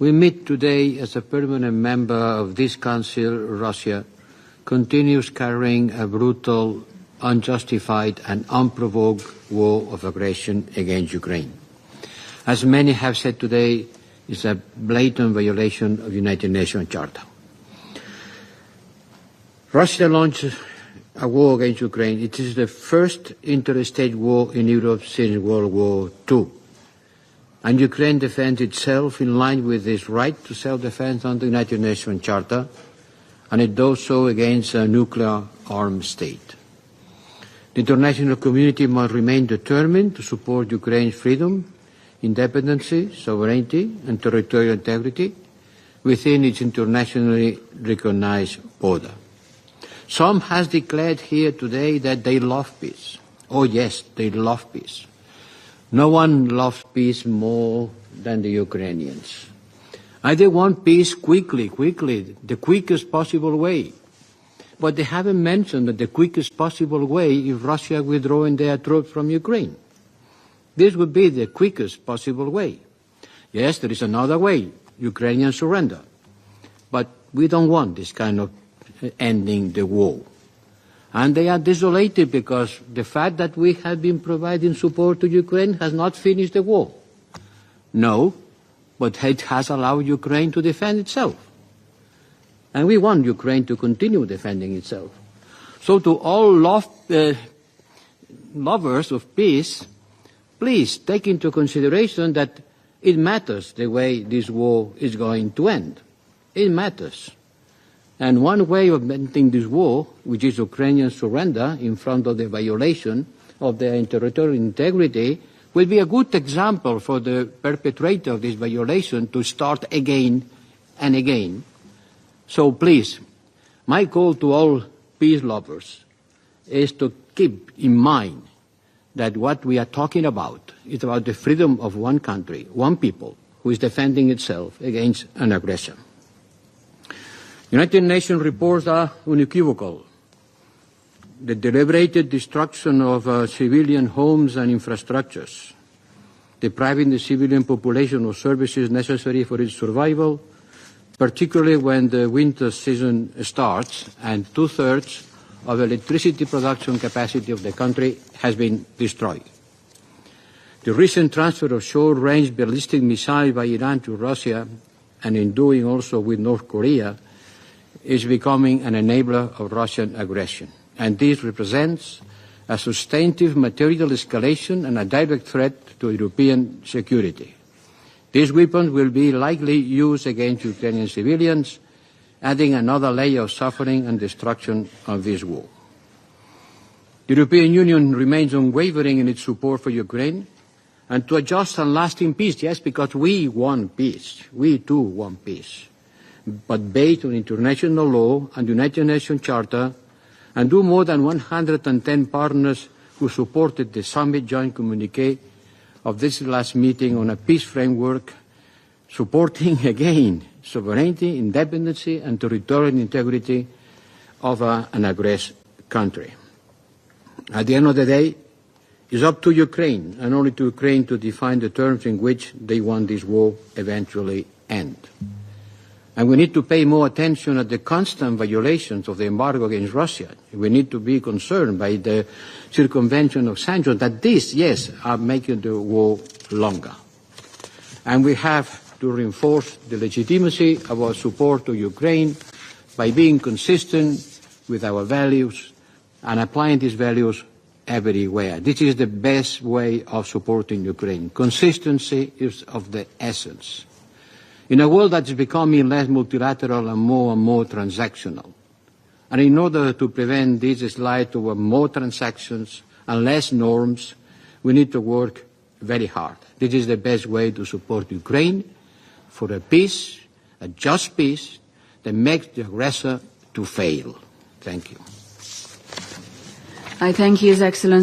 We meet today as a permanent member of this Council. Russia continues carrying a brutal, unjustified and unprovoked war of aggression against Ukraine. As many have said today, it's a blatant violation of the United Nations Charter. Russia launched a war against Ukraine. It is the first interstate war in Europe since World War II. And Ukraine defends itself in line with its right to self-defense under the United Nations Charter, and it does so against a nuclear-armed state. The international community must remain determined to support Ukraine's freedom, independence, sovereignty and territorial integrity within its internationally recognized border. Some has declared here today that they love peace. Oh yes, they love peace. No one loves peace more than the Ukrainians. And they want peace quickly, the quickest possible way. But they haven't mentioned that the quickest possible way is Russia withdrawing their troops from Ukraine. This would be the quickest possible way. Yes, there is another way, Ukrainian surrender. But we don't want this kind of ending the war. And they are desolated because the fact that we have been providing support to Ukraine has not finished the war. No, but it has allowed Ukraine to defend itself. And we want Ukraine to continue defending itself. So to all lovers of peace, please take into consideration that it matters the way this war is going to end. It matters. And one way of ending this war, which is Ukrainian surrender in front of the violation of their territorial integrity, will be a good example for the perpetrator of this violation to start again and again. So please, my call to all peace lovers is to keep in mind that what we are talking about is about the freedom of one country, one people, who is defending itself against an aggression. United Nations reports are unequivocal. The deliberate destruction of civilian homes and infrastructures, depriving the civilian population of services necessary for its survival, particularly when the winter season starts and 2/3 of electricity production capacity of the country has been destroyed. The recent transfer of short-range ballistic missiles by Iran to Russia, and in doing also with North Korea, is becoming an enabler of Russian aggression. And this represents a substantive material escalation and a direct threat to European security. These weapons will be likely used against Ukrainian civilians, adding another layer of suffering and destruction of this war. The European Union remains unwavering in its support for Ukraine and to a just and lasting peace, yes, because we want peace. We too want peace. But based on international law and the United Nations Charter, and do more than 110 partners who supported the summit joint communique of this last meeting on a peace framework, supporting again sovereignty, independence and territorial integrity of an aggressor country. At the end of the day, it's up to Ukraine, and only to Ukraine, to define the terms in which they want this war eventually end. And we need to pay more attention at the constant violations of the embargo against Russia. We need to be concerned by the circumvention of sanctions, that these, yes, are making the war longer. And we have to reinforce the legitimacy of our support to Ukraine by being consistent with our values and applying these values everywhere. This is the best way of supporting Ukraine. Consistency is of the essence. In a world that is becoming less multilateral and more transactional. And in order to prevent this slide toward more transactions and less norms, we need to work very hard. This is the best way to support Ukraine for a peace, a just peace, that makes the aggressor to fail. Thank you. I thank His Excellency.